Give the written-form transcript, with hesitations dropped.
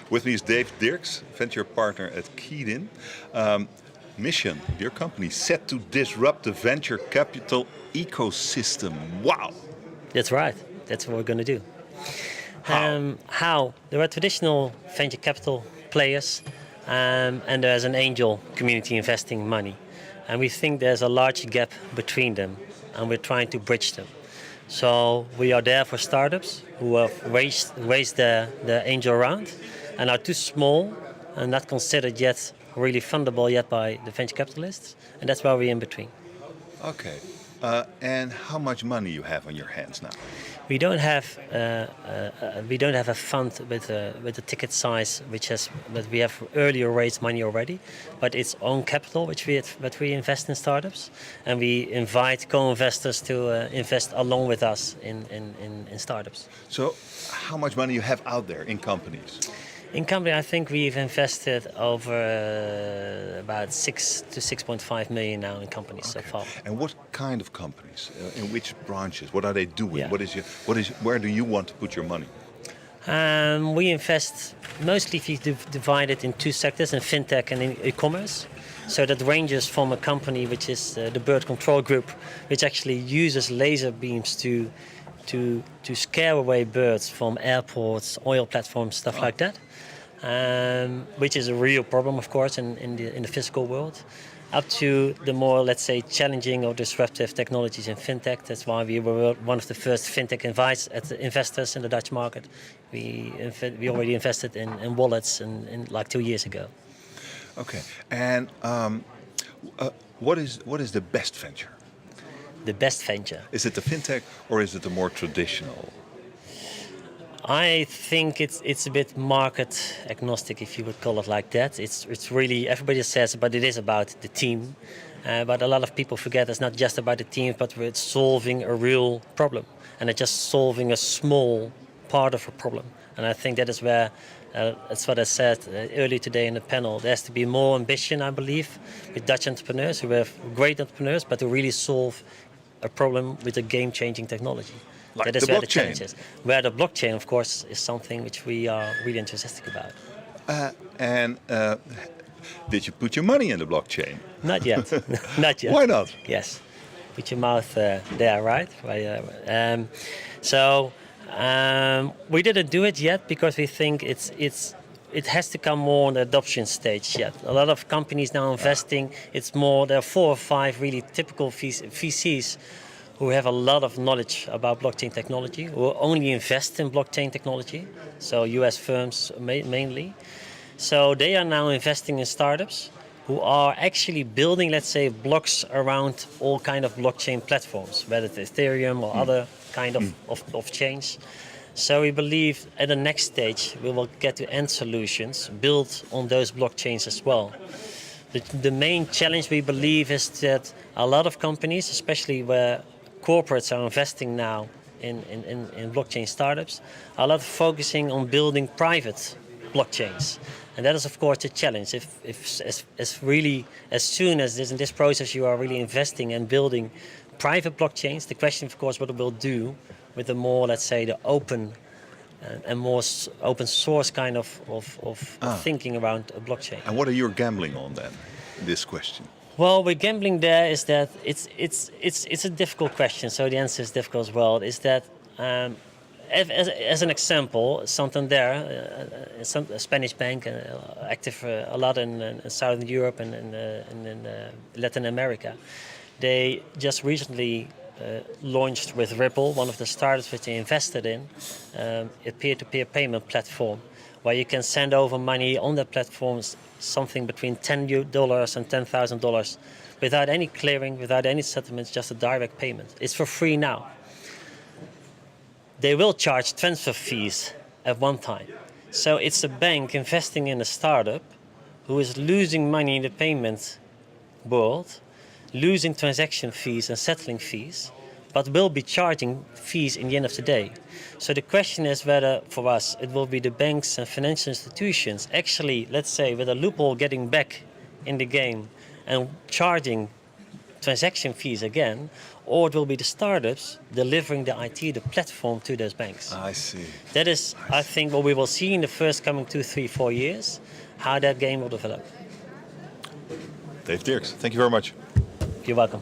With me is Dave Dirks, venture partner at Keadyn. Mission, your company, set to disrupt the venture capital ecosystem. Wow! That's right. That's what we're going to do. How? There are traditional venture capital players, and there's an angel community investing money. And we think there's a large gap between them, and we're trying to bridge them. So we are there for startups who have raised the angel round and are too small and not considered yet really fundable yet by the venture capitalists. And that's where we're in between. Okay. And how much money you have on your hands now? We don't have a fund with a ticket size but we have earlier raised money already, but it's own capital which we invest in startups, and we invite co-investors to invest along with us in startups. So, how much money you have out there in companies? In company, I think we've invested over about 6 to 6.5 million now in companies so far. And what kind of companies? In which branches? What are they doing? Yeah. Where do you want to put your money? We invest mostly, if you divide it in two sectors, in fintech and in e-commerce. So that ranges from a company which is the Bird Control Group, which actually uses laser beams to scare away birds from airports, oil platforms, stuff like that. Which is a real problem, of course, in the physical world, up to the more, let's say, challenging or disruptive technologies in fintech. That's why we were one of the first fintech investors in the Dutch market. We already invested in wallets in like 2 years ago. Okay, and what is the best venture? The best venture. Is it the fintech or is it the more traditional? I think it's a bit market agnostic, if you would call it like that. It's really, everybody says, but it is about the team. But a lot of people forget it's not just about the team, but it's solving a real problem. And it's just solving a small part of a problem. And I think that is where, that's what I said earlier today in the panel, there has to be more ambition, I believe, with Dutch entrepreneurs who have great entrepreneurs, but to really solve a problem with a game-changing technology. Like that is the where blockchain. the challenge is. Where the blockchain, of course, is something which we are really enthusiastic about. Did you put your money in the blockchain? Not yet. Not yet. Why not? Yes. Put your mouth there, right? We didn't do it yet because we think it has to come more on the adoption stage yet. A lot of companies now investing, it's more, there are 4 or 5 really typical VCs who have a lot of knowledge about blockchain technology, who only invest in blockchain technology, so US firms mainly. So they are now investing in startups who are actually building, let's say, blocks around all kind of blockchain platforms, whether it's Ethereum or other kind of chains. So we believe at the next stage we will get to end solutions built on those blockchains as well. The main challenge we believe is that a lot of companies, especially where corporates are investing now in blockchain startups, are a lot focusing on building private blockchains. And that is, of course, a challenge. As soon as in this process you are really investing and building private blockchains, the question, of course, what it will do with the more, let's say, the open and more open source kind of thinking around a blockchain. And what are you gambling on then, in this question? Well, we're gambling there is that it's a difficult question, so the answer is difficult as well. Is that as an example, Santander, a Spanish bank, active a lot in Southern Europe and in Latin America, they just recently launched with Ripple, one of the startups which they invested in, a peer-to-peer payment platform, where you can send over money on that platform, something between $10 and $10,000, without any clearing, without any settlements, just a direct payment. It's for free now. They will charge transfer fees at one time. So it's a bank investing in a startup who is losing money in the payment world, losing transaction fees and settling fees, but will be charging fees in the end of the day. So the question is whether, for us, it will be the banks and financial institutions actually, let's say, with a loophole getting back in the game and charging transaction fees again, or it will be the startups delivering the IT, the platform to those banks. I see. That is, I think, what we will see in the first coming 2, 3, 4 years, how that game will develop. Dave Dirks, thank you very much. You're welcome.